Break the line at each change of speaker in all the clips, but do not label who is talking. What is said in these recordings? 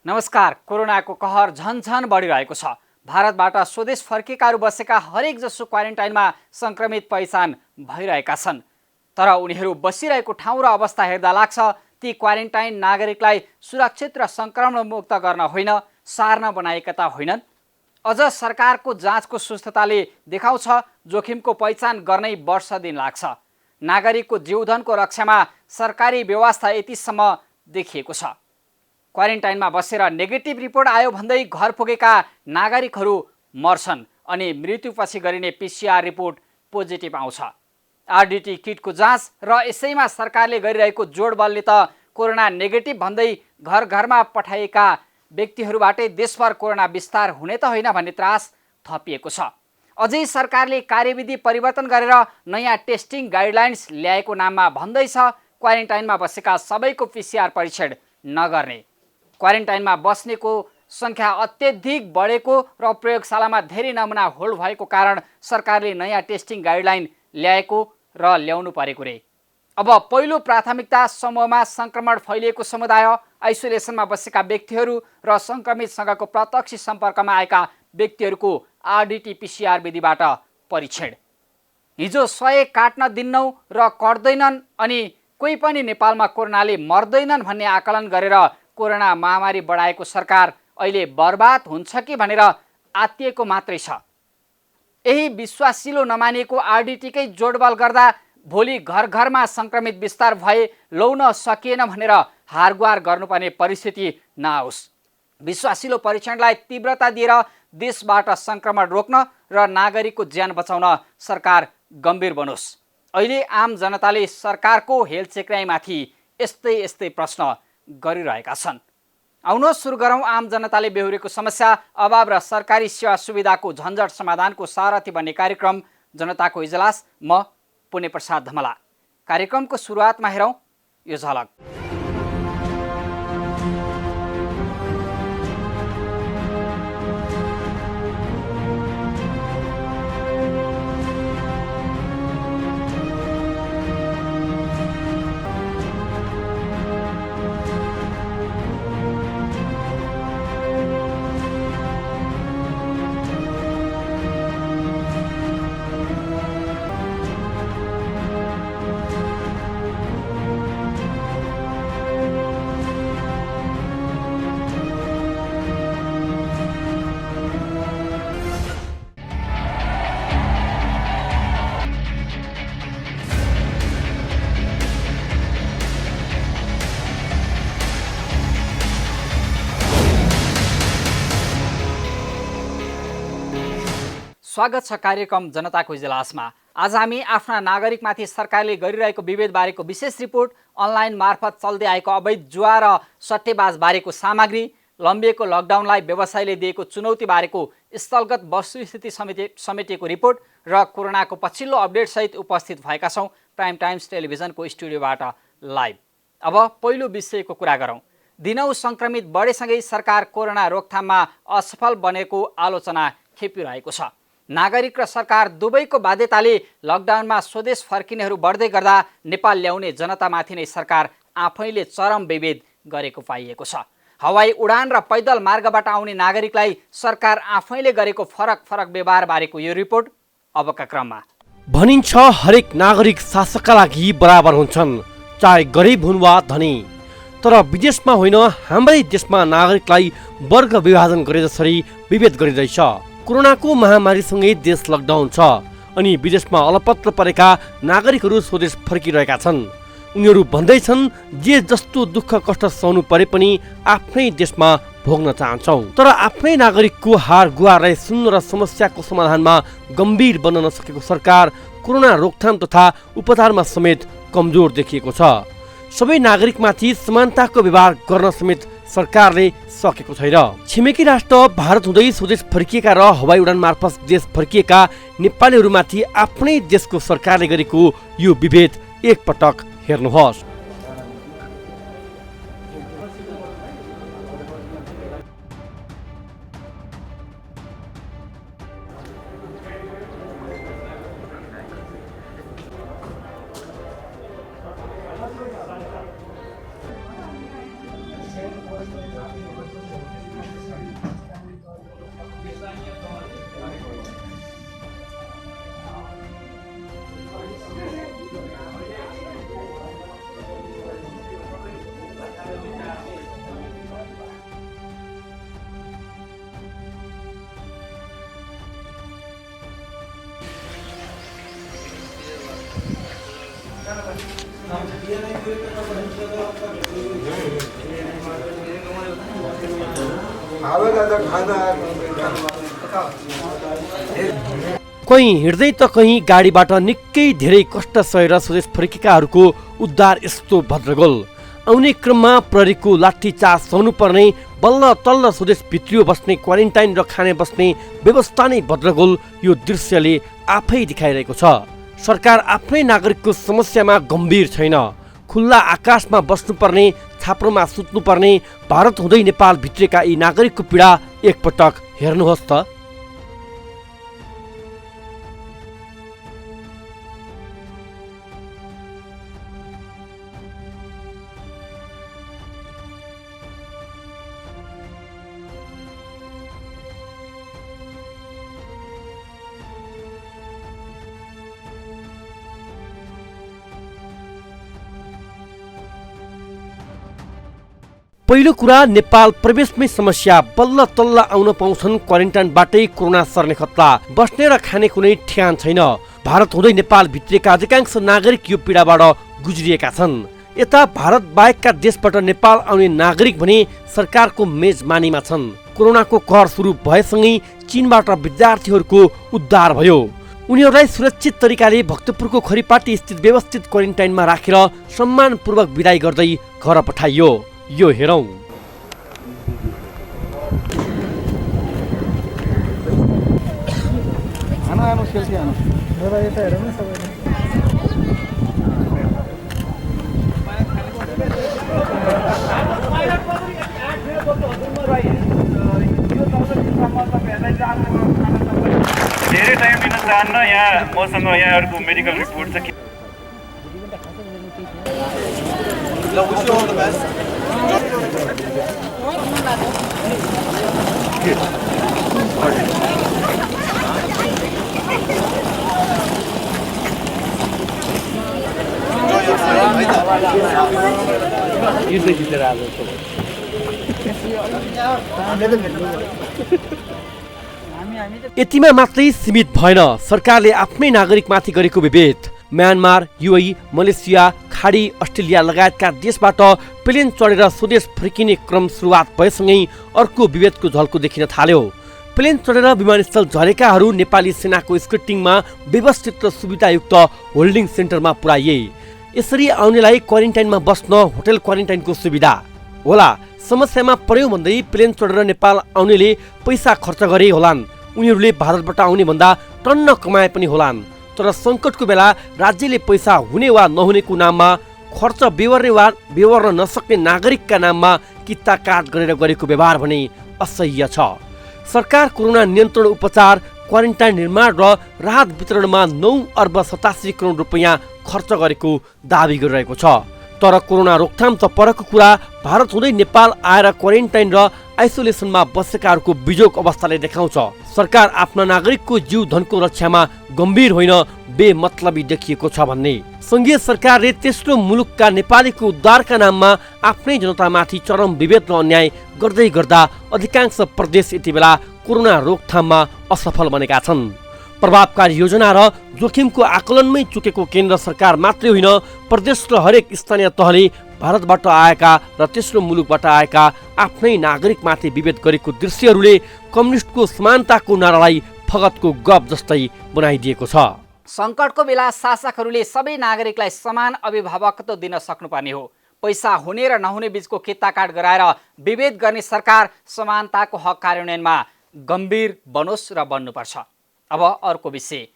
नमस्कार। कोरोनाको कहर झनझन बढिरहेको छ। भारतबाट स्वदेश फर्केकाहरू बसेका हरेक जसो क्वारेन्टाइनमा संक्रमित पहिचान भइरहेका छन्। तर उनीहरू बसिरहेको ठाउँ र अवस्था हेर्दा लाग्छ ती क्वारेन्टाइन नागरिकलाई सुरक्षित र संक्रमणमुक्त गर्न होइन, सार्न बनाएका त होइनन्। अझ सरकारको जाँचको सुस्तताले देखाउँछ जोखिमको पहिचान गर्नै वर्ष दिन लाग्छ। नागरिकको जीवधनको रक्षामा सरकारी व्यवस्था यतिसम्म देखिएको छ। क्वारेन्टाइनमा बसेर नेगेटिभ रिपोर्ट आयो भन्दै घर पुगेका नागरिकहरू मर्छन् अनि मृत्युपछि गरिने पिसिआर रिपोर्ट पोजिटिभ आउँछ। आरडिटी किटको जाँच र यसैमा सरकारले गरिरहेको जोडबलले त कोरोना नेगेटिभ भन्दै घर घरमा पठाइएका व्यक्तिहरूबाटै देशभर कोरोना विस्तार हुने त होइन भन्ने त्रास थपिएको छ। अझै सरकारले कार्यविधि परिवर्तन गरेर नयाँ टेस्टिङ गाइडलाइन्स ल्याएको नाममा भन्दैछ क्वारेन्टाइनमा बसेका सबैको पिसिआर परीक्षण नगर्ने। क्वारेन्टाइनमा बस्नेको सङ्ख्या अत्यधिक बढेको र प्रयोगशालामा धेरै नमुना होल्ड भएको कारण सरकारले नयाँ टेस्टिङ गाइडलाइन ल्याएको र ल्याउनु परेको रे। अब पहिलो प्राथमिकता समूहमा सङ्क्रमण फैलिएको समुदाय, आइसोलेसनमा बसेका व्यक्तिहरू र सङ्क्रमितसँगको प्रत्यक्ष सम्पर्कमा आएका व्यक्तिहरूको आरडिटी पिसिआर विधिबाट परीक्षण। हिजो 100 काट्न दिन्नौ र कट्दैनन् अनि कोही पनि नेपालमा कोरोनाले मर्दैनन् भन्ने आकलन गरेर कोरोना महामारी बढाएको सरकार अहिले बर्बाद हुन्छ कि भनेर आत्तिएको मात्रै छ। यही विश्वासिलो नमानिएको आरडिटीकै जोडबल गर्दा भोलि घर घरमा सङ्क्रमित विस्तार भए लौन सकिएन भनेर हारगुहार गर्नुपर्ने परिस्थिति नआओस्। विश्वासिलो परीक्षणलाई तीव्रता दिएर देशबाट सङ्क्रमण रोक्न र नागरिकको ज्यान बचाउन सरकार गम्भीर बनोस्। अहिले आम जनताले सरकारको हेलचेक्राइमाथि यस्तै प्रश्न गरिरहेका छन्। आउनुहोस् सुरु गरौँ आम जनताले बेहोरेको समस्या, अभाव र सरकारी सेवा सुविधाको झन्झट समाधानको सारथी बन्ने कार्यक्रम जनताको इजलास। म पुण्य प्रसाद धमला। कार्यक्रमको सुरुवातमा हेरौँ यो झलक। स्वागत छ कार्यक्रम जनताको इजलासमा। आज हामी आफ्ना नागरिकमाथि सरकारले गरिरहेको विभेदबारेको विशेष रिपोर्ट, अनलाइन मार्फत चल्दै आएको अवैध जुवा र सट्टेबाजबारेको सामग्री, लम्बिएको लकडाउनलाई व्यवसायले दिएको चुनौतीबारेको स्थलगत वस्तुस्थिति समेटिएको रिपोर्ट र कोरोनाको पछिल्लो अपडेटसहित उपस्थित भएका छौँ प्राइम टाइम्स टेलिभिजनको स्टुडियोबाट लाइभ। अब पहिलो विषयको कुरा गरौँ। दिनौँ सङ्क्रमित बढेसँगै सरकार कोरोना रोकथाममा असफल बनेको आलोचना खेपिरहेको छ। नागरिक र सरकार दुवैको बाध्यताले लकडाउनमा स्वदेश फर्किनेहरू बढ्दै गर्दा नेपाल ल्याउने जनतामाथि नै सरकार आफैले चरम विभेद गरेको पाइएको छ। हवाई उडान र पैदल मार्गबाट आउने नागरिकलाई सरकार आफैले गरेको फरक व्यवहार बारेको यो रिपोर्ट अबका क्रममा।
भनिन्छ हरेक नागरिक शासकका लागि बराबर हुन्छन्, चाहे गरिब हुन् वा धनी। तर विदेशमा होइन, हाम्रै देशमा नागरिकलाई वर्ग विभाजन गरे जसरी विभेद गरिँदैछ। कोरोनाको महामारीसँगै देश लकडाउन छ अनि विदेशमा अलपत्र परेका नागरिकहरू स्वदेश फर्किरहेका छन्। उनीहरू भन्दैछन् जे जस्तो दुःख कष्ट सहनु परे पनि आफ्नै देशमा भोग्न चाहन्छौँ। तर आफ्नै नागरिकको हार गुहारलाई सुन्न र समस्याको समाधानमा गम्भीर बन्न नसकेको सरकार कोरोना रोकथाम तथा उपचारमा समेत कमजोर देखिएको छ। सबै नागरिकमाथि समानताको व्यवहार गर्न समेत सरकारले सकेको छैन। छिमेकी राष्ट्र भारत हुँदै स्वदेश फर्किएका र हवाई उडान मार्फत देश फर्किएका नेपालीहरूमाथि आफ्नै देशको सरकारले गरेको यो विभेद एकपटक हेर्नुहोस्। कहीँ हिँड्दै त कहीँ गाडीबाट निकै धेरै कष्ट सहेर स्वदेश फर्केकाहरूको उद्धार यस्तो भद्रगोल। आउने क्रममा प्रहरीको लाठीचार्ज सहनु पर्ने, बल्ल तल्ल स्वदेश भित्रियो बस्ने क्वारेन्टाइन र खाने बस्ने व्यवस्था नै भद्रगोल यो दृश्यले आफै देखाइरहेको छ। सरकार आफ्नै नागरिकको समस्यामा गम्भीर छैन। खुल्ला आकाशमा बस्नुपर्ने, छाप्रोमा सुत्नुपर्ने भारत हुँदै नेपाल भित्रेका यी नागरिकको पीडा एकपटक हेर्नुहोस् त। पहिलो कुरा, नेपाल प्रवेशमै समस्या। बल्ल तल्ल आउन पाउँछन् क्वारेन्टाइनबाटै कोरोना सर्ने खतरा। बस्ने र खाने कुनै ठेगान छैन। भारत हुँदै नेपाल भित्रेका अधिकांश नागरिक यो पीडाबाट गुज्रिएका छन्। यता भारत बाहेकका देशबाट नेपाल आउने नागरिक भने सरकारको मेजमानीमा छन्। कोरोनाको कहर सुरु भएसँगै चीनबाट विद्यार्थीहरूको उद्धार भयो। उनीहरूलाई सुरक्षित तरिकाले भक्तपुरको खरिपाटी स्थित व्यवस्थित क्वारेन्टाइनमा राखेर सम्मानपूर्वक विदाई गर्दै घर पठाइयो। यो हेरौँ।
धेरै टाइम लिन चाहन्न। यहाँ मसँग यहाँहरूको मेडिकल रिपोर्ट छ।
यतिमा मात्रै सीमित भएन। सरकारले आफ्नै नागरिकमाथि गरेको विभेद। म्यानमार, युएई, मलेसिया, खाडी, अस्ट्रेलिया लगायतका देशबाट प्लेन चढेर स्वदेश फर्किने क्रम सुरुवात भएसँगै अर्को विभेदको झल्को देखिन थाल्यो। प्लेन चढेर विमानस्थल झरेकाहरू नेपाली सेनाको स्क्रिप्टिङमा व्यवस्थित र सुविधायुक्त होल्डिङ सेन्टरमा पुर्याइए। यसरी आउनेलाई क्वारेन्टाइनमा बस्न होटल क्वारेन्टाइनको सुविधा होला। समस्यामा पर्यो भन्दै प्लेन चढेर नेपाल आउनेले पैसा खर्च गरे होलान्। उनीहरूले भारतबाट आउने भन्दा टन्न कमाए पनि होलान्। तर सङ्कटको बेला राज्यले पैसा हुने वा नहुनेको नाममा खर्च बेहोर्न नसक्ने नागरिकका नाममा किता काट गरेर गरेको व्यवहार भने असह्य छ। सरकार कोरोना नियन्त्रण, उपचार, क्वारेन्टाइन निर्माण र राहत वितरणमा 9 अर्ब 87 करोड रुपियाँ खर्च गरेको दावी गरिरहेको छ। तर कोरोना रोकथाम त परको कुरा, भारत हुँदै नेपाल आएर क्वारेन्टाइन र आइसोलेसनमा बसेकाहरूको बिजोग अवस्थाले देखाउँछ सरकार आफ्ना नागरिकको जीव धनको रक्षामा गम्भीर होइन बेमतलबी देखिएको छ भन्ने। संघीय सरकारले तेस्रो मुलुकका नेपालीको उद्धारका नाममा आफ्नै जनतामाथि चरम विभेद र अन्याय गर्दै गर्दा अधिकांश प्रदेश यति बेला कोरोना रोकथाममा असफल बनेका छन्। प्रभावकारी योजना र जोखिमको आकलनमै चुकेको केन्द्र सरकार मात्रै होइन, प्रदेश र हरेक स्थानीय तहले भारतबाट आएका र तेस्रो मुलुकबाट आएका आफ्नै नागरिकमाथि विभेद गरेको दृश्यहरूले कम्युनिस्टको समानताको नारालाई फगतको गफ जस्तै बनाइदिएको छ।
सङ्कटको बेला शासकहरूले सबै नागरिकलाई समान अभिभावकत्व दिन सक्नुपर्ने हो। पैसा हुने र नहुने बीचको किताकाट गराएर विभेद गर्ने सरकार समानताको हक कार्यान्वयनमा गम्भीर बनोस् र बन्नुपर्छ। अब अर्को विषय,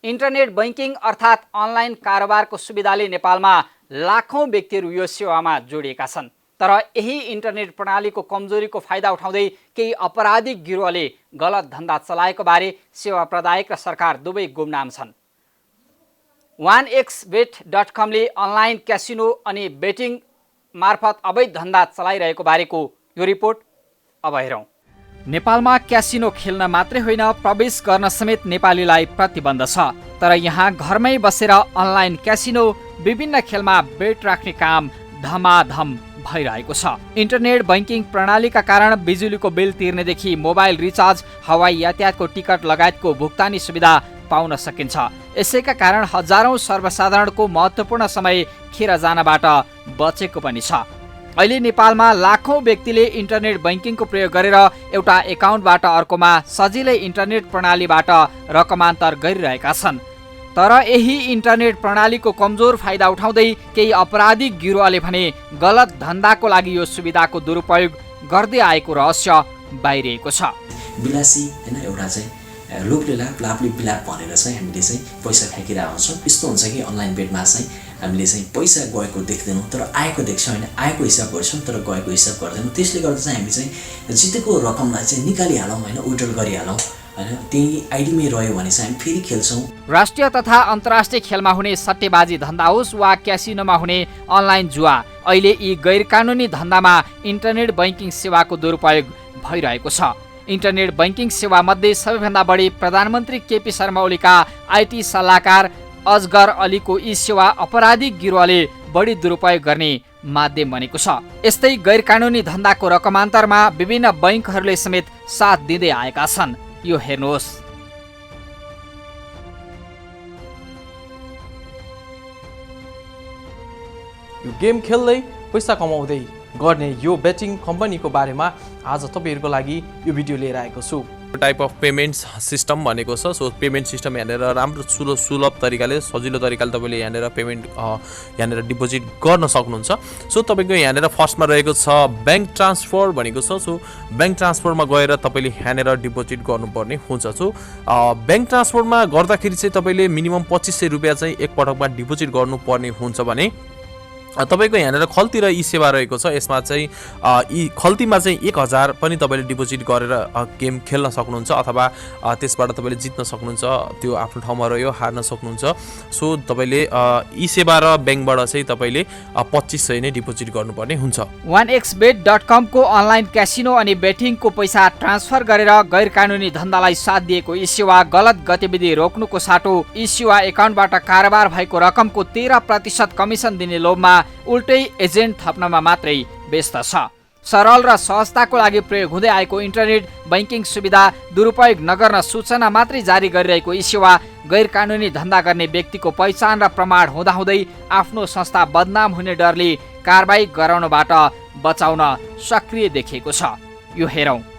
इन्टरनेट बैंकिङ अर्थात् अनलाइन कारोबारको सुविधाले नेपालमा लाखौं व्यक्तिहरू यो सेवामा जोडिएका छन्। तर यही इन्टरनेट प्रणालीको कमजोरीको फाइदा उठाउँदै केही अपराधिक गिरोहले गलत धन्दा चलाएको बारे सेवा प्रदायक र सरकार दुवै गुमनाम छन्। 1xbet.com ले अनलाइन क्यासिनो अनि बेटिङ मार्फत अवैध धन्दा चलाइरहेको बारेको यो रिपोर्ट अब हेरौँ। नेपालमा क्यासिनो खेल्न मात्रै होइन, प्रवेश गर्न समेत नेपालीलाई प्रतिबन्ध छ। तर यहाँ घरमै बसेर अनलाइन क्यासिनो, विभिन्न खेलमा बेट राख्ने काम धमाधम भइरहेको छ। इन्टरनेट बैंकिङ प्रणालीका कारण बिजुलीको बिल तिर्नेदेखि मोबाइल रिचार्ज, हवाई यातायातको टिकट लगायतको भुक्तानी सुविधा पाउन सकिन्छ। यसैका कारण हजारौं सर्वसाधारणको महत्त्वपूर्ण समय खेर जानबाट बचेको पनि छ। अहिले नेपालमा लाखौं व्यक्तिले इन्टरनेट बैंकिङको प्रयोग गरेर एउटा एकाउन्टबाट अर्कोमा सजिलै इन्टरनेट प्रणालीबाट रकमान्तर गरिरहेका छन्। तर यही इन्टरनेट प्रणालीको कमजोर फाइदा उठाउँदै केही अपराधिक गिरोहले भने गलत धन्दाको लागि यो सुविधाको दुरुपयोग गर्दै आएको रहस्य बाहिरिएको छ।
विलासी हैन एउटा चाहिँ लोभले लाभले बिलाप भनेर चाहिँ हामीले चाहिँ पैसा फ्याँकिरहेको हुन्छौँ। यस्तो हुन्छ कि अनलाइन बेडमा चाहिँ हामीले चाहिँ पैसा गएको देख्दैनौँ तर आएको देख्छौँ होइन, आएको हिसाब गर्छौँ तर गएको हिसाब गर्दैनौँ। त्यसले गर्दा चाहिँ हामी चाहिँ जितेको रकमलाई चाहिँ निकालिहालौँ होइन, विड्रल गरिहालौँ होइन, त्यही आइडीमै रह्यो भने चाहिँ हामी फेरि खेल्छौँ।
राष्ट्रिय तथा अन्तर्राष्ट्रिय खेलमा हुने सट्टेबाजी धन्दा होस् वा क्यासिनोमा हुने अनलाइन जुवा, अहिले यी गैरकानुनी धन्दामा इन्टरनेट बैंकिङ सेवाको दुरुपयोग भइरहेको छ। इन्टरनेट बैंकिङ सेवा मध्ये सबैभन्दा बढी प्रधानमन्त्री केपी शर्मा ओलीका आइटी सल्लाहकार अजगर अलीको यी सेवा अपराधिक गिरोहले बढी दुरुपयोग गर्ने माध्यम बनेको छ। यस्तै गैरकानुनी धन्दाको रकमान्तरमा विभिन्न बैंकहरूले समेत साथ दिँदै आएका छन्। यो हेर्नुहोस्।
यो गेम खेल्दै पैसा कमाउँदै गर्ने यो बेटिङ कम्पनीको बारेमा आज तपाईहरुको लागि यो भिडियो लिएर आएको छु।
टाइप अफ पेमेन्ट्स सिस्टम भनेको छ। सो पेमेन्ट सिस्टम यहाँनिर राम्रो सुलभ तरिकाले सजिलो तरिकाले तपाईँले यहाँनिर पेमेन्ट यहाँनिर डिपोजिट गर्न सक्नुहुन्छ। सो तपाईँको यहाँनिर फर्स्टमा रहेको छ ब्याङ्क ट्रान्सफर भनेको छ। सो ब्याङ्क ट्रान्सफरमा गएर तपाईँले यहाँनिर डिपोजिट गर्नुपर्ने हुन्छ। सो ब्याङ्क ट्रान्सफरमा गर्दाखेरि चाहिँ तपाईँले मिनिमम 2500 रुपियाँ चाहिँ एकपटकमा डिपोजिट गर्नुपर्ने हुन्छ भने तपाईको यहाँनिर खल्ती र ई सेवा रहेको छ। यसमा चाहिँ यी खल्तीमा चाहिँ 1000 पनि तपाईँले डिपोजिट गरेर गेम खेल्न सक्नुहुन्छ अथवा त्यसबाट तपाईँले जित्न सक्नुहुन्छ। त्यो आफ्नो ठाउँमा रह्यो, हार्न सक्नुहुन्छ। सो तपाईँले ई सेवा र ब्याङ्कबाट चाहिँ तपाईँले 2500 नै डिपोजिट गर्नुपर्ने हुन्छ।
1xbet.com को अनलाइन क्यासिनो अनि बेटिङको पैसा ट्रान्सफर गरेर गैरकानुनी धन्दालाई साथ दिएको ई सेवा गलत गतिविधि रोक्नुको साटो ई सेवा एकाउन्टबाट कारोबार भएको रकमको 13% कमिसन दिने लोभमा उल्टै एजेन्ट थप्नमा मात्रै व्यस्त छ। सरल र सहजताको लागि प्रयोग हुँदै आएको इन्टरनेट बैंकिङ सुविधा दुरुपयोग नगर्न सूचना मात्रै जारी गरिरहेको यी सेवा गैरकानुनी धन्दा गर्ने व्यक्तिको पहिचान र प्रमाण हुँदाहुँदै आफ्नो संस्था बदनाम हुने डरले कारबाही गराउनबाट बचाउन सक्रिय देखिएको छ। यो हेरौँ।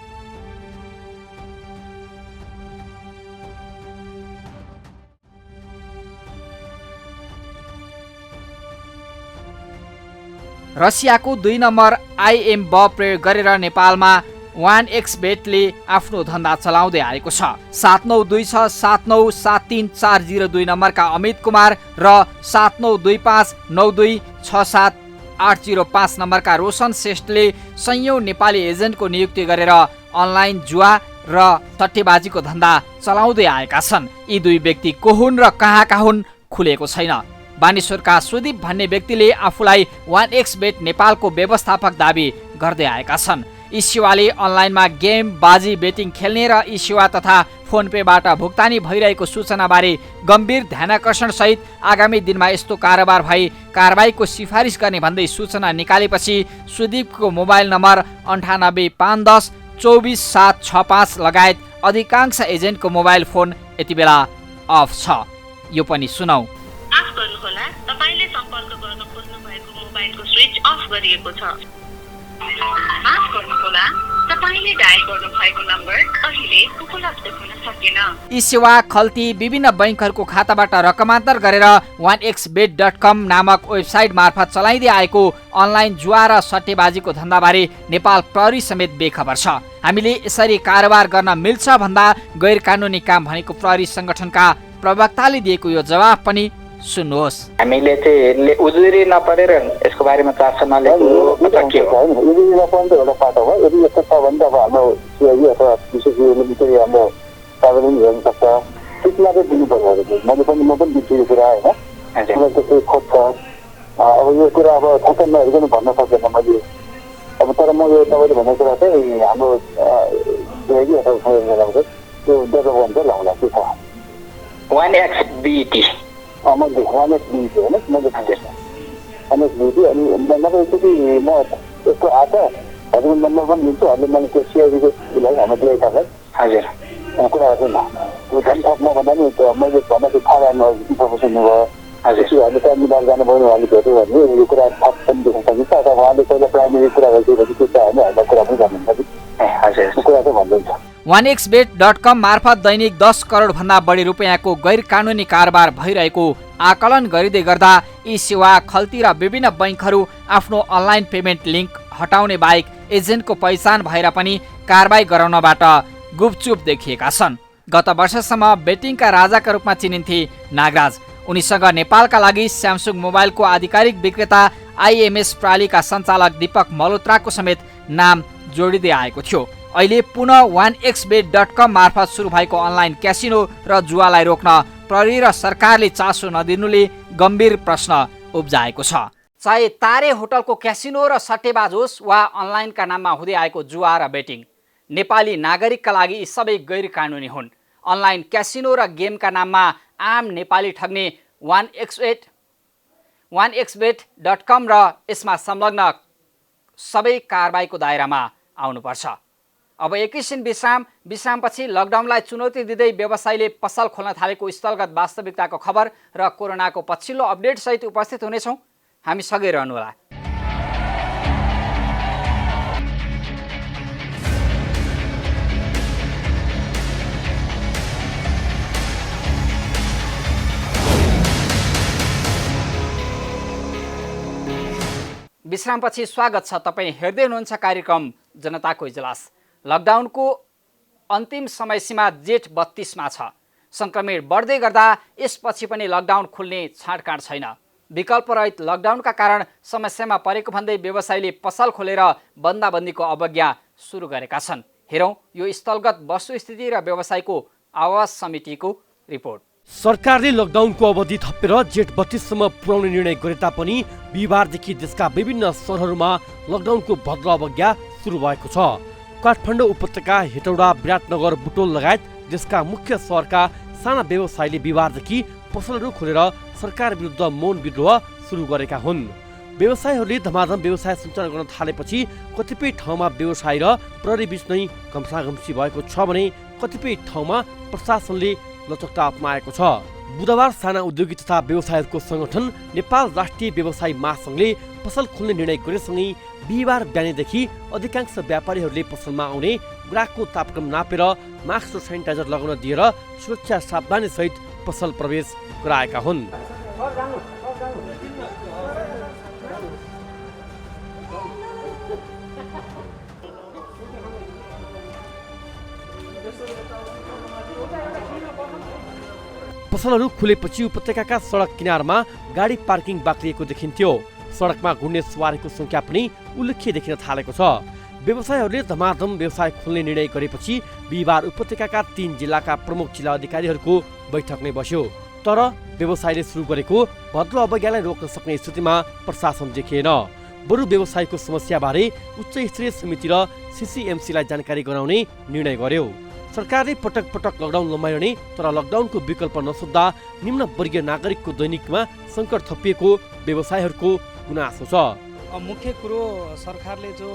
रसियाको 2 नम्बर IM प्रयोग गरेर नेपालमा 1xbet-ले आफ्नो धन्दा चलाउँदै आएको छ। 7926797340 नम्बरका अमित कुमार र 7925926785 नम्बरका रोशन श्रेष्ठले संयौं नेपाली एजेन्टको नियुक्ति गरेर अनलाइन जुवा र सट्टेबाजीको धन्दा चलाउँदै आएका छन्। यी दुई व्यक्ति को हुन् र कहाँ हुन् खुलेको छैन। बानेश्वरका सुदीप भन्ने व्यक्तिले आफूलाई 1xbet नेपालको व्यवस्थापक दाबी गर्दै आएका छन्। यी सेवाले अनलाइनमा गेम बाजी बेटिङ खेल्ने र यी सेवा तथा फोन पेबाट भुक्तानी भइरहेको सूचनाबारे गम्भीर ध्यानाकर्षण सहित आगामी दिनमा यस्तो कारोबार भई कारबाहीको सिफारिस गर्ने भन्दै सूचना निकालेपछि सुदीपको मोबाइल नम्बर 985110 24765 लगायत अधिकांश एजेन्टको मोबाइल फोन यति बेला अफ छ। यो पनि सुनौ।
माफ गर्नुहोला, तपाईले सम्पर्क गर्न खोज्नु भएको मोबाइलको स्विच अफ गरिएको छ। माफ गर्नुहोला, तपाईले डायल गर्नु भएको नम्बर अहिले उपलब्ध हुन सकेन।
यी सेवा खल्ती विभिन्न बैंकहरूको खाताबाट रकमान्तर गरेर 1xbet.com नामक वेबसाइट मार्फत चलाइदै आएको अनलाइन जुवा र सट्टेबाजीको धन्दाबारे नेपाल प्रहरी समेत बेखबर छ। हामीले यसरी कारोबार गर्न मिल्छ भन्दा गैरकानुनी काम भनेको प्रहरी संगठनका प्रवक्ताले दिएको यो जवाफ पनि सुन्नुहोस्।
हामीले चाहिँ उजुरी नपरेर यसको बारेमा चार्ज नलिएको के हो? उजुरी नपर्ने एउटा पाटो हो। यदि यस्तो छ भने त अब हाम्रो सिआइडी अथवा विशेषज्ञले चाहिँ हाम्रो सार्वजनिक हेर्न सक्छ। सूचना चाहिँ दिनुपर्छ। म पनि दिन्छु यो कुरा होइन। मलाई त्यस्तै खोज छ। अब यो कुरा अब ठ्याक्कै नहेरिकन भन्न सक्दैन मैले। अब तर म यो तपाईँले भनेको कुरा चाहिँ हाम्रो सिआइडी अथवा सार्वजनिक त्यो डेभलप गर्न चाहिँ लाउँला के छ 1xbet मैले 1xbet होइन मैले थाहा 1xbet अनि नभए यति म यसको आज हजुर नम्बर पनि दिन्छु। अहिले मैले त्यो सिआइडीको लागि हाम्रो दिएका हजुर कुरा चाहिँ त्यो झन् थप्न भन्दा नि मैले भन्दाखेरि थाहा भएन इन्फर्मेसन भयो हजुरहरूले प्राइमेरीबाट जानुभयो उहाँले भेट्यो भने यो कुरा थप पनि देख्न सकिन्छ अथवा उहाँले पहिला प्राइमेरी कुरा गरिसकेपछि त्यो चाहिँ होइन हामीलाई कुरा पनि भन्नुहुन्छ कि हजुर त्यो कुरा चाहिँ भन्नुहुन्छ।
1xbet.com मार्फत दैनिक 10 करोडभन्दा बढी रुपियाँको गैर कानुनी कारोबार भइरहेको आकलन गरिँदै गर्दा यी सेवा खल्ती र विभिन्न बैंकहरू आफ्नो अनलाइन पेमेन्ट लिङ्क हटाउने बाहेक एजेन्टको पहिचान भएर पनि कारबाही गराउनबाट गुपचुप देखिएका छन्। गत वर्षसम्म बेटिङका राजाका रूपमा चिनिन्थे नागराज। उनीसँग नेपालका लागि स्यामसुङ मोबाइलको आधिकारिक विक्रेता आइएमएस प्रालीका सञ्चालक दीपक मल्होत्राको समेत नाम जोडिँदै आएको थियो। अहिले पुनः 1xbet.com मार्फत सुरु भएको अनलाइन क्यासिनो र जुवालाई रोक्न प्रहरी र सरकारले चासो नदिनुले गम्भीर प्रश्न उब्जाएको छ। चाहे तारे होटलको क्यासिनो र सट्टेबाज होस् वा अनलाइनका नाममा हुँदै आएको जुवा र बेटिङ, नेपाली नागरिकका लागि यी सबै गैर कानुनी हुन्। अनलाइन क्यासिनो र गेमका नाममा आम नेपाली ठग्ने 1xbet.com र यसमा संलग्न सबै कारबाहीको दायरामा आउनुपर्छ। अब एकैछिन विश्रामपछि लकडाउनलाई चुनौती दिँदै व्यवसायीले पसल खोल्न थालेको स्थलगत वास्तविकताको खबर र कोरोनाको पछिल्लो अपडेट सहित उपस्थित हुनेछौँ। हामी सँगै रहनुहोला। विश्रामपछि स्वागत छ। तपाईँ हेर्दै हुनुहुन्छ कार्यक्रम जनताको इजलास। लकडाउनको अन्तिम समय सीमा जेठ 32मा छ। सङ्क्रमण बढ्दै गर्दा यसपछि पनि लकडाउन खुल्ने छाँटकाँट छैन। विकल्परहित लकडाउनका कारण समस्यामा परेको भन्दै व्यवसायीले पसल खोलेर बन्दाबन्दीको अवज्ञा सुरु गरेका छन्। हेरौँ यो स्थलगत वस्तुस्थिति र व्यवसायको आवाज समितिको रिपोर्ट।
सरकारले लकडाउनको अवधि थपेर जेठ 32सम्म पुर्याउने निर्णय गरे तापनि बिहिबारदेखि देशका विभिन्न सहरहरूमा लकडाउनको भद्र अवज्ञा सुरु भएको छ। काठमाडौँ उपत्यका, हेटौडा, विराटनगर, बुटोल लगायत देशका मुख्य सहरका साना व्यवसायीले बिहिबारदेखि पसलहरू खोलेर सरकार विरुद्ध मौन विद्रोह सुरु गरेका हुन्। व्यवसायीहरूले धमाधम व्यवसाय सञ्चालन गर्न थालेपछि कतिपय ठाउँमा व्यवसायी र प्रहरी बीच नै घम्साघम्सी भएको छ भने कतिपय ठाउँमा प्रशासनले लचकता अपनाएको छ। बुधबार साना उद्योगी तथा व्यवसायीहरूको संगठन नेपाल राष्ट्रिय व्यवसायी महासङ्घले पसल खोल्ने निर्णय गरेसँगै बिहिबार बिहानैदेखि अधिकांश व्यापारीहरूले पसलमा आउने ग्राहकको तापक्रम नापेर मास्क र सेनिटाइजर लगाउन दिएर सुरक्षा सावधानी सहित पसल प्रवेश गराएका हुन्। पसलहरू खुलेपछि उपत्यकाका सडक किनारमा गाडी पार्किङ बाक्लिएको देखिन्थ्यो। सडकमा घुर्ने सवारीको संख्या पनि उल्लेख्य देखिन थालेको छ। व्यवसायीहरूले धमाधम व्यवसाय खोल्ने निर्णय गरेपछि बिहिबार उपत्यकाका 3 जिल्लाका प्रमुख जिल्ला अधिकारीहरूको बैठक नै बस्यो। तर व्यवसायीले सुरु गरेको भद्र अवज्ञालाई रोक्न सक्ने स्थितिमा प्रशासन देखिएन। बरु व्यवसायको समस्याबारे उच्च स्तरीय समिति र सिसिएमसीलाई जानकारी गराउने निर्णय गर्यो। सरकारले पटक पटक लकडाउन लम्बाइरहने तर लकडाउनको विकल्प नसोध्दा निम्न वर्गीय नागरिकको दैनिकमा सङ्कट थपिएको व्यवसायीहरूको गुनासो छ।
मुख्य कुरो सरकारले जो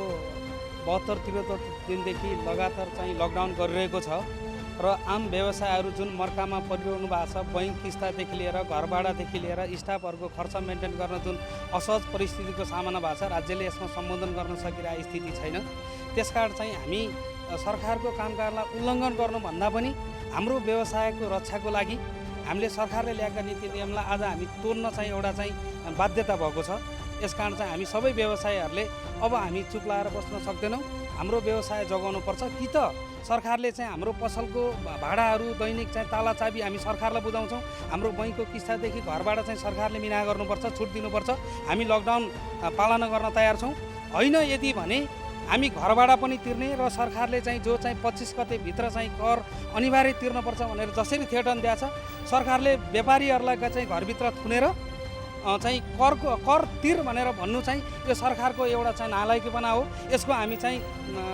72-73 दिनदेखि लगातार चाहिँ लकडाउन गरिरहेको छ र आम व्यवसायहरू जुन मर्कामा परिरहनु भएको छ, बैंक किस्तादेखि लिएर घर भाडादेखि लिएर स्टाफहरूको खर्च मेन्टेन गर्न जुन असहज परिस्थितिको सामना भएको छ, राज्यले यसमा सम्बोधन गर्न सकिरहेको स्थिति छैन। त्यसकारण चाहिँ हामी सरकारको कामकाजलाई उल्लङ्घन गर्नुभन्दा पनि हाम्रो व्यवसायको रक्षाको लागि हामीले सरकारले ल्याएका नीति नियमलाई आज हामी तोड्न चाहिँ एउटा चाहिँ बाध्यता भएको छ। यसकारण चाहिँ हामी सबै व्यवसायीहरूले अब हामी चुप लाएर बस्न सक्दैनौँ। हाम्रो व्यवसाय जगाउनुपर्छ कि त सरकारले चाहिँ हाम्रो पसलको भाडाहरू दैनिक चाहिँ ताला चाबी हामी सरकारलाई बुझाउँछौँ। हाम्रो बैंकको किस्तादेखि घरबाट चाहिँ सरकारले मिना गर्नुपर्छ, छुट दिनुपर्छ। हामी लकडाउन पालना गर्न तयार छौँ। होइन यदि भने हामी घरबाट पनि तिर्ने र सरकारले चाहिँ जो चाहिँ 25 गतेभित्र चाहिँ कर अनिवार्य तिर्नुपर्छ भनेर जसरी थेटन दिएको छ, सरकारले व्यापारीहरूलाई चाहिँ घरभित्र थुनेर चाहिँ कर तिर भनेर भन्नु चाहिँ यो सरकारको एउटा चाहिँ नालायकीपना हो। यसको हामी चाहिँ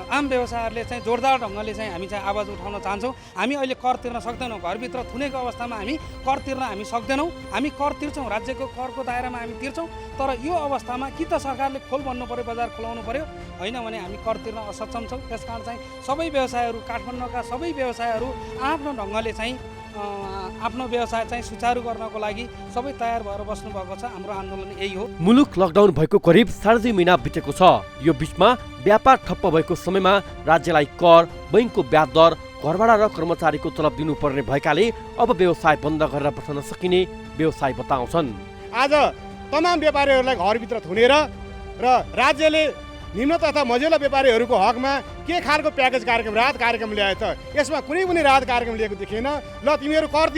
आम व्यवसायहरूले चाहिँ जोरदार ढङ्गले चाहिँ हामी चाहिँ आवाज उठाउन चाहन्छौँ। हामी अहिले कर तिर्न सक्दैनौँ, घरभित्र थुनेको अवस्थामा हामी कर तिर्न हामी सक्दैनौँ। हामी कर तिर्छौँ, राज्यको करको दायरामा हामी तिर्छौँ, तर यो अवस्थामा कि त सरकारले खोल भन्नु पऱ्यो, बजार खोलाउनु पऱ्यो, होइन भने हामी कर तिर्न असक्षम छौँ। त्यसकारण चाहिँ सबै व्यवसायहरू, काठमाडौँका सबै व्यवसायहरू आफ्नो ढङ्गले चाहिँ आफ्नो व्यवसाय चाहिँ सुचारू गर्नको लागि सबै तयार भएर बस्नुभएको छ। हाम्रो आन्दोलन यही हो।
मुलुक लकडाउन भएको करिब 2.5 महिना बितेको छ। यो बीचमा व्यापार ठप्प भएको समयमा राज्यलाई कर, बैंकको ब्याज दर, घरभाडा र कर्मचारीको तलब दिनुपर्ने भएकाले अब व्यवसाय बन्द गरेर बस्न सकिने व्यवसाय बताउँछन्।
आज तमाम व्यापारीहरूलाई घरभित्र थुनेर र राज्यले निम्न तथा मझौला व्यापारीहरूको हकमा के खालको प्याकेज कार्यक्रम, राहत कार्यक्रम ल्याए त? यसमा कुनै पनि राहत कार्यक्रम लिएको देखिएन। ल तिमीहरू कर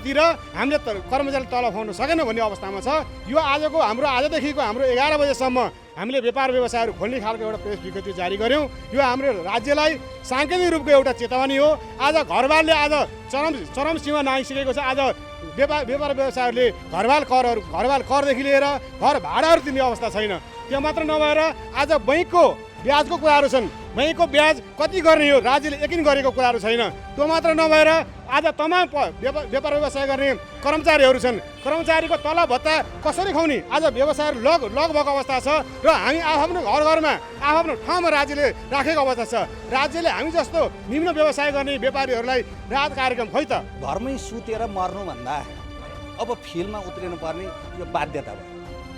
तिर, हामीले कर्मचारी तलब खुवाउन सकेन भन्ने अवस्थामा छ। यो हाम्रो आजदेखिको हाम्रो 11 बजेसम्म हामीले व्यापार व्यवसायहरू खोल्ने खालको एउटा प्रेस विज्ञप्ति जारी गऱ्यौँ। यो हाम्रो राज्यलाई साङ्केतिक रूपको एउटा चेतावनी हो। आज घरवालले आज चरम सीमा नागिसकेको छ। आज व्यापार व्यवसायहरूले घरवाल करदेखि लिएर घर भाडाहरू तिर्ने अवस्था छैन। त्यो मात्र नभएर आज बैंकको ब्याजको कुराहरू छन्। बैंकको ब्याज कति गर्ने हो राज्यले यकिन गरेको कुराहरू छैन। त्यो मात्र नभएर आज तमाम व्यापार व्यवसाय गर्ने कर्मचारीहरू छन्। कर्मचारीको तलब भत्ता कसरी खुवाउने? आज व्यवसायहरू लग भएको अवस्था छ र हामी आफ्नो घरमा आफ्नो ठाउँमा राज्यले राखेको अवस्था छ। राज्यले हामी जस्तो निम्न व्यवसाय गर्ने व्यापारीहरूलाई राहत कार्यक्रम खोइ त?
घरमै सुतेर मर्नुभन्दा अब फिल्डमा उत्रिनु पर्ने यो बाध्यता भयो।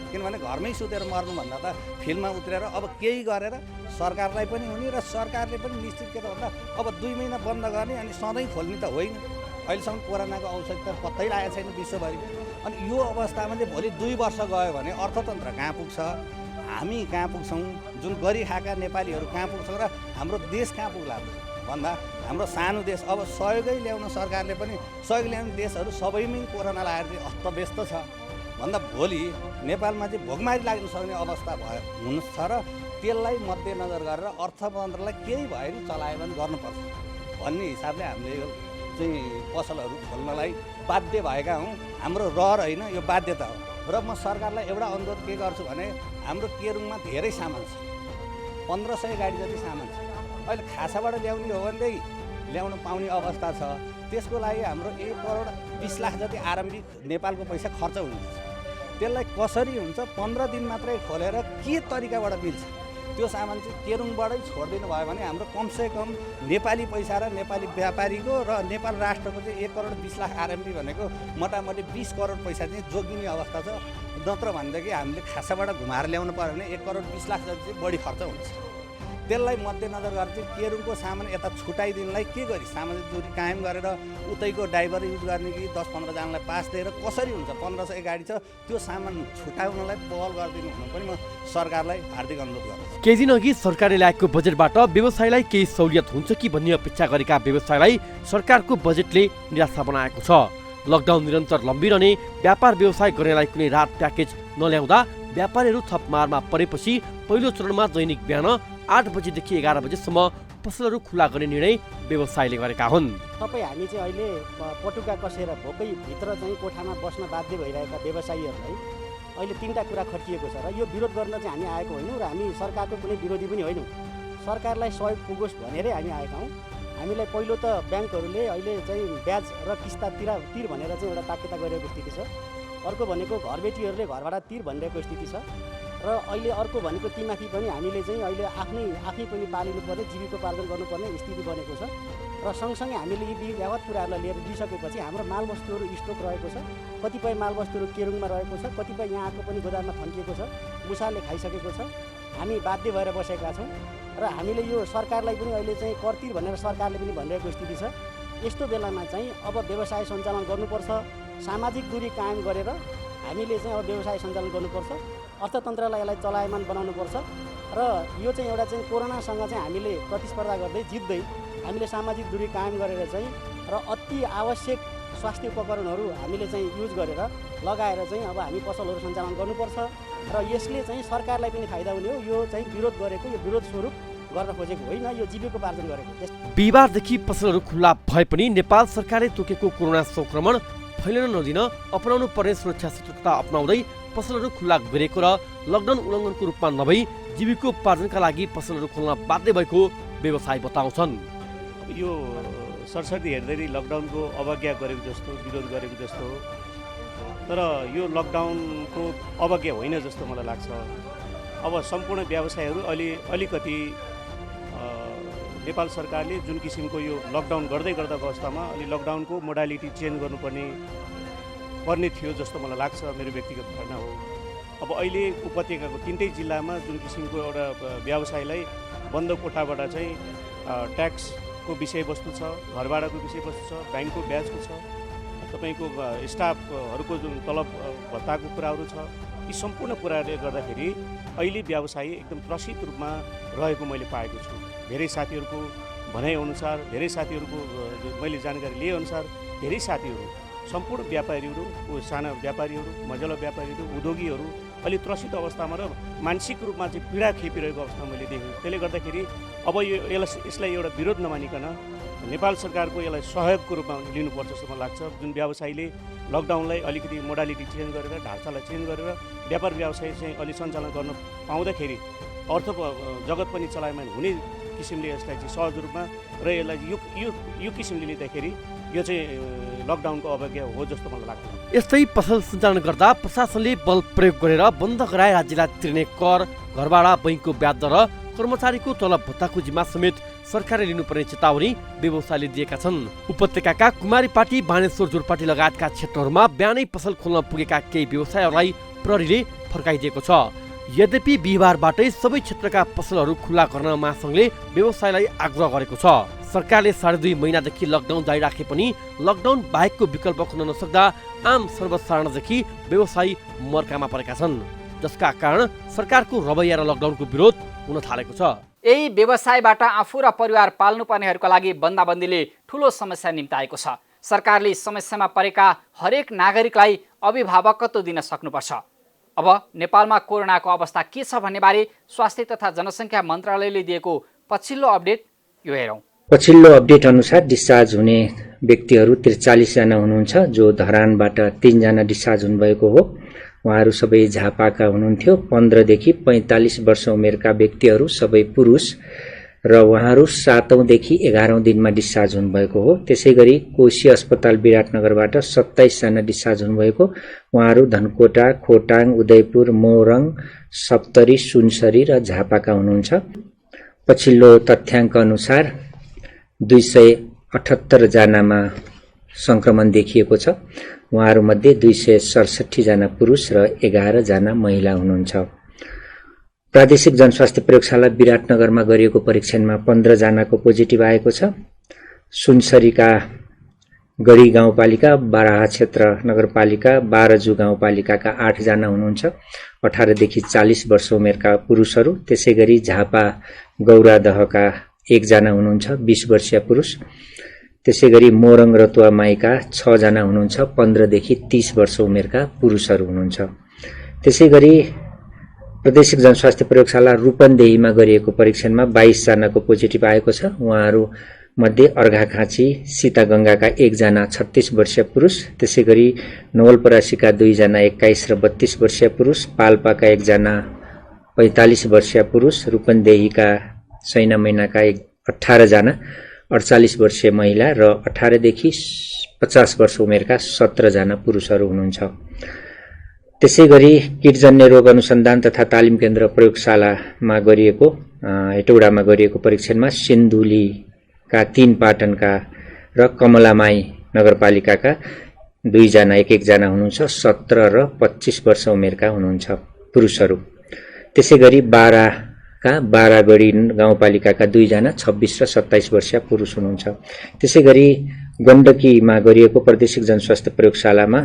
किनभने घरमै सुतेर मर्नुभन्दा त फिल्डमा उत्रेर अब केही गरेर सरकारलाई पनि हुने र सरकारले पनि निश्चित के त भन्दा अब 2 महिना बन्द गर्ने अनि सधैँ खोल्ने त होइन। अहिलेसम्म कोरोनाको औषधि त पत्तै लागेको छैन विश्वभरि। अनि यो अवस्थामा चाहिँ भोलि 2 वर्ष गयो भने अर्थतन्त्र कहाँ पुग्छ, हामी कहाँ पुग्छौँ, जुन गरी खाएका नेपालीहरू कहाँ पुग्छौँ र हाम्रो देश कहाँ पुग्ला भन्दा हाम्रो सानो देश अब सहयोगै ल्याउन सरकारले पनि सहयोग ल्याउने देशहरू सबैमै कोरोना लागेर चाहिँ अस्तव्यस्त छ भन्दा भोलि नेपालमा चाहिँ भोगमारी लाग्न सक्ने अवस्था हुनु छ र त्यसलाई मध्यनजर गरेर अर्थतन्त्रलाई केही भयो नि चलायमान गर्नुपर्छ भन्ने हिसाबले हामीले चाहिँ पसलहरू खोल्नलाई बाध्य भएका हौँ। हाम्रो रहर होइन, यो बाध्यता हो। र म सरकारलाई एउटा अनुरोध के गर्छु भने हाम्रो केरुङमा धेरै सामान छ, 1500 गाडी जति सामान छ। अहिले खासाबाट ल्याउने हो भनेदेखि ल्याउन पाउने अवस्था छ। त्यसको लागि हाम्रो 1,20 लाख जति आरम्भिक नेपालको पैसा खर्च हुन्छ। त्यसलाई कसरी हुन्छ? 15 दिन मात्रै खोलेर के तरिकाबाट मिल्छ त्यो सामान चाहिँ केरुङबाटै छोडिदिनु भयो भने हाम्रो कमसेकम नेपाली पैसा र नेपाली व्यापारीको र नेपाल राष्ट्रको चाहिँ 1,20 लाख आरम्भी भनेको मोटामोटी 20 करोड पैसा चाहिँ जोगिने अवस्था छ। नत्र भनेदेखि हामीले खासाबाट घुमाएर ल्याउनु पर्यो भने 1,20 लाख जति चाहिँ बढी खर्च हुन्छ। त्यसलाई मध्यनजर गरेर चाहिँ केरुङको सामान यता छुटाइदिनलाई के गरी सामाजिक दूरी कायम गरेर उतैको ड्राइभर युज गर्ने कि 10-15 जनालाई पास दिएर कसरी हुन्छ? 1500 गाडी छ, त्यो सामान छुटाउनलाई पहल गरिदिनु हुन पनि म सरकारलाई हार्दिक अनुरोध गर्छु।
केही दिन अघि सरकारले ल्याएको बजेटबाट व्यवसायलाई केही सहुलियत हुन्छ कि भन्ने अपेक्षा गरेका व्यवसायलाई सरकारको बजेटले निराशा बनाएको छ। लकडाउन निरन्तर लम्बिरहने, व्यापार व्यवसाय गर्नेलाई कुनै राहत प्याकेज नल्याउँदा व्यापारीहरू थप मारमा परेपछि पहिलो चरणमा दैनिक बिहान 8 बजेदेखि 11 बजेसम्म पसलहरू खुला गर्ने निर्णय व्यवसायले गरेका हुन्।
तपाईँ हामी चाहिँ अहिले पटुका कसेर भोकै भित्र चाहिँ कोठामा बस्न बाध्य भइरहेका व्यवसायीहरूलाई अहिले 3टा कुरा खटिएको छ र यो विरोध गर्न चाहिँ हामी आएको होइनौँ र हामी सरकारको कुनै विरोधी पनि होइनौँ। सरकारलाई सहयोग पुगोस् भनेरै हामी आएका हौँ। हामीलाई पहिलो त ब्याङ्कहरूले अहिले चाहिँ ब्याज र किस्ता तिर भनेर चाहिँ एउटा ताकेता गरिरहेको स्थिति छ। अर्को भनेको घरबेटीहरूले घरभाडा तिर भनिरहेको स्थिति छ र अहिले अर्को भनेको तीमाथि पनि हामीले चाहिँ अहिले आफै पनि पालिनुपर्ने, जीविकोपार्जन गर्नुपर्ने स्थिति बनेको छ र सँगसँगै हामीले यी यावत कुराहरूलाई लिएर दिइसकेपछि हाम्रो मालवस्तुहरू स्टक रहेको छ। कतिपय मालवस्तुहरू केरुङमा रहेको छ, कतिपय यहाँको पनि गोदाममा थन्किएको छ, मुसाले खाइसकेको छ। हामी बाध्य भएर बसेका छौँ र हामीले यो सरकारलाई पनि अहिले चाहिँ कर तिर भनेर सरकारले पनि भनिरहेको स्थिति छ। यस्तो बेलामा चाहिँ अब व्यवसाय सञ्चालन गर्नुपर्छ, सामाजिक दूरी कायम गरेर हामीले चाहिँ अब व्यवसाय सञ्चालन गर्नुपर्छ, अर्थतन्त्रलाई यसलाई चलायमान बनाउनुपर्छ र यो चाहिँ एउटा चाहिँ कोरोनासँग चाहिँ हामीले प्रतिस्पर्धा गर्दै जित्दै हामीले सामाजिक दूरी कायम गरेर चाहिँ र अति आवश्यक स्वास्थ्य उपकरणहरू हामीले चाहिँ युज गरेर लगाएर चाहिँ अब हामी पसलहरू सञ्चालन गर्नुपर्छ र यसले चाहिँ सरकारलाई पनि फाइदा हुने हो। यो चाहिँ विरोध गरेको, यो विरोध स्वरूप गर्न खोजेको होइन, यो जीविकोपार्जन गरेको।
बिहिबारदेखि पसलहरू खुल्ला भए पनि नेपाल सरकारले तोकेको कोरोना संक्रमण फैलिन नदिन अपनाउनु पर्ने सुरक्षा सतर्कता अपनाउँदै पसलहरू खुल्ला गरेको र लकडाउन उल्लङ्घनको रूपमा नभई जीविकोपार्जनका लागि पसलहरू खोल्न बाध्य भएको व्यवसायी बताउँछन्।
यो सरसर्ती हेर्दाखेरि लकडाउनको अवज्ञा गरेको जस्तो, विरोध गरेको जस्तो हो, तर यो लकडाउनको अवज्ञा होइन जस्तो मलाई लाग्छ। अब सम्पूर्ण व्यवसायहरू अलिकति नेपाल सरकारले जुन किसिमको यो लकडाउन गर्दै गर्दाको अवस्थामा अलि लकडाउनको मोडालिटी चेन्ज गर्नुपर्ने थियो जस्तो मलाई लाग्छ, मेरो व्यक्तिगत धारणा हो। अब अहिले उपत्यकाको 3टै जिल्लामा जुन किसिमको एउटा व्यवसायलाई बन्द कोठाबाट चाहिँ ट्याक्सको विषयवस्तु छ, घरभाडाको विषयवस्तु छ, ब्याङ्कको ब्याजको छ, तपाईँको स्टाफहरूको जुन तलब भत्ताको कुराहरू छ, यी सम्पूर्ण कुराहरूले गर्दाखेरि अहिले व्यवसाय एकदम त्रसित रूपमा रहेको मैले पाएको छु। धेरै साथीहरूको भनाइअनुसार, धेरै साथीहरूको मैले जानकारी लिएअनुसार धेरै साथीहरू, सम्पूर्ण व्यापारीहरू, साना व्यापारीहरू, मझौला व्यापारीहरू, उद्योगीहरू अलि त्रसित अवस्थामा र मानसिक रूपमा चाहिँ पीडा खेपिरहेको अवस्था मैले देखेँ। त्यसले गर्दाखेरि अब यसलाई एउटा विरोध नमानिकन नेपाल सरकारको यसलाई सहयोगको रूपमा लिनुपर्छ जस्तो मलाई लाग्छ। जुन व्यवसायीले लकडाउनलाई अलिकति मोडालिटी चेन्ज गरेर, ढाँचालाई चेन्ज गरेर व्यापार व्यवसाय चाहिँ अलि सञ्चालन गर्न पाउँदाखेरि अर्थ जगत पनि चलायमान हुने किसिमले यसलाई चाहिँ सहज रूपमा र यसलाई यो किसिमले लिँदाखेरि यो चाहिँ लकडाउनको अवज्ञा हो जस्तो मलाई लाग्छ।
यस्तै पसल सञ्चालन गर्दा प्रशासनले बल प्रयोग गरेर बन्द गराए राज्यलाई तिर्ने कर, घरभाडा, बैंकको ब्याज दर र कर्मचारीको तलब भत्ताको जिम्मा समेत सरकारले लिनुपर्ने चेतावनी व्यवसायले दिएका छन्। उपत्यकाका कुमारीपाटी, बानेश्वर, जोरपाटी लगायतका क्षेत्रहरूमा बिहानै पसल खोल्न पुगेका केही व्यवसायहरूलाई प्रहरीले फर्काइदिएको छ। यद्यपि बिहिबारबाटै सबै क्षेत्रका पसलहरू खुल्ला गर्न महासङ्घले व्यवसायलाई आग्रह गरेको छ। सरकारले 2.5 महिनादेखि लकडाउन जारी राखे पनि लकडाउन बाहेकको विकल्प खुल्न नसक्दा आम सर्वसाधारणदेखि व्यवसायी मर्कामा परेका छन्, जसका कारण सरकारको रवैया र लकडाउनको विरोध हुन थालेको छ।
यही व्यवसायबाट आफू र परिवार पाल्नुपर्नेहरूका लागि बन्दाबन्दीले ठूलो समस्या निम्ताएको छ। सरकारले समस्यामा परेका हरेक नागरिकलाई अभिभावकत्व दिन सक्नुपर्छ। अब नेपालमा कोरोनाको अवस्था के छ भन्ने बारे स्वास्थ्य तथा जनसङ्ख्या मन्त्रालयले दिएको पछिल्लो अपडेट यो हेरौँ।
पछिल्लो अपडेट अनुसार डिस्चार्ज हुने व्यक्तिहरू 43 जना हुनुहुन्छ, जो धरानबाट 3 जना डिस्चार्ज हुनुभएको हो। उहाँहरू सबै झापाका हुनुहुन्थ्यो। 15 देखि 45 वर्ष उमेरका व्यक्तिहरू सबै पुरुष र उहाँहरू 7औं देखि 11औं दिनमा डिस्चार्ज हुनुभएको हो। त्यसैगरी कोशी अस्पताल विराटनगरबाट 27 जना डिस्चार्ज हुनुभएको। उहाँहरू धनकोटा, खोटाङ, उदयपुर, मोरङ, सप्तरी, सुनसरी र झापाका हुनुहुन्छ। पछिल्लो तथ्याङ्क अनुसार 278 जनामा संक्रमण देखिएको छ। उहाँहरूमध्ये 267 जना पुरुष र 11 जना महिला हुनुहुन्छ। प्रादेशिक जनस्वास्थ्य प्रयोगशाला विराटनगरमा गरिएको परीक्षणमा 15 जनाको पोजिटिभ आएको छ। सुनसरीका गढी गाउँपालिका, बाराहा क्षेत्र नगरपालिका, बारजु गाउँपालिकाका 8 जना हुनुहुन्छ, 18 देखि 40 वर्ष उमेरका पुरुषहरू। त्यसैगरी झापा गौरादहका 1 जना हुनुहुन्छ, 20 वर्षीय पुरुष। त्यसैगरी मोरङ रतुवा माईका 6 जना हुनुहुन्छ, 15 देखि 30 वर्ष उमेरका पुरुषहरू हुनुहुन्छ। त्यसैगरी प्रादेशिक जनस्वास्थ्य प्रयोगशाला रूपन्देहीमा गरिएको परीक्षणमा 22 जनाको पोजिटिभ आएको छ। उहाँहरू मध्ये अर्घाखाँची सीतागंगाका 1 जना 36 वर्षीय पुरुष। त्यसैगरी नवलपरासीका 2 जना 21 र 32 वर्षीय पुरुष, पाल्पाका 1 जना 45 वर्षीय पुरुष, रूपन्देहीका सैनामैनाका 18 जना 48 वर्षीय महिला र 18 देखि 50 वर्ष उमेरका 17 जना पुरुषहरू हुनुहुन्छ। त्यसैगरी कीटजन्य रोग अनुसन्धान तथा तालिम केन्द्र प्रयोगशालामा गरिएको हेटौडामा गरिएको परीक्षणमा सिन्धुलीका 3 पाटनका र कमलामाई नगरपालिकाका 2 जना 1 जना हुनुहुन्छ, 17 र 25 वर्ष उमेरका हुनुहुन्छ पुरुषहरू। त्यसैगरी बाराका बारागढी गाउँपालिकाका 2 जना 26 र 27 वर्षीय पुरुष हुनुहुन्छ। त्यसैगरी गण्डकीमा गरिएको प्रादेशिक जनस्वास्थ्य प्रयोगशालामा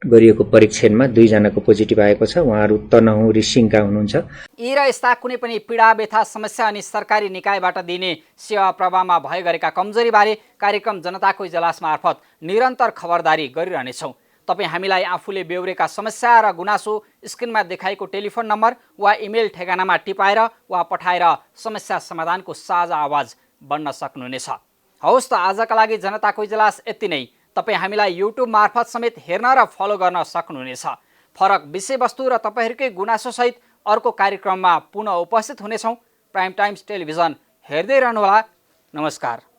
गरिएको परीक्षणमा 2 जनाको पोजिटिभ आएको छ। उहाँहरू तनहुँ रिसिङका हुनुहुन्छ।
यी र यस्ता कुनै पनि पीडा व्यथा समस्या अनि सरकारी निकायबाट दिने सेवा प्रवाहमा भए गरेका कमजोरीबारे कार्यक्रम जनताको इजलास मार्फत निरन्तर खबरदारी गरिरहनेछौँ। तपाईँ हामीलाई आफूले बेहोरेका समस्या र गुनासो स्क्रिनमा देखाएको टेलिफोन नम्बर वा इमेल ठेगानामा टिपाएर वा पठाएर समस्या समाधानको साझा आवाज बन्न सक्नुहुनेछ। हवस् त, आजका लागि जनताको इजलास यति नै। तपाईँ हामीलाई युट्युब मार्फत समेत हेर्न र फलो गर्न सक्नुहुनेछ। फरक विषयवस्तु र तपाईँहरूकै गुनासोसहित अर्को कार्यक्रममा पुनः उपस्थित हुनेछौँ। प्राइम टाइम्स टेलिभिजन हेर्दै रहनुहोला। नमस्कार।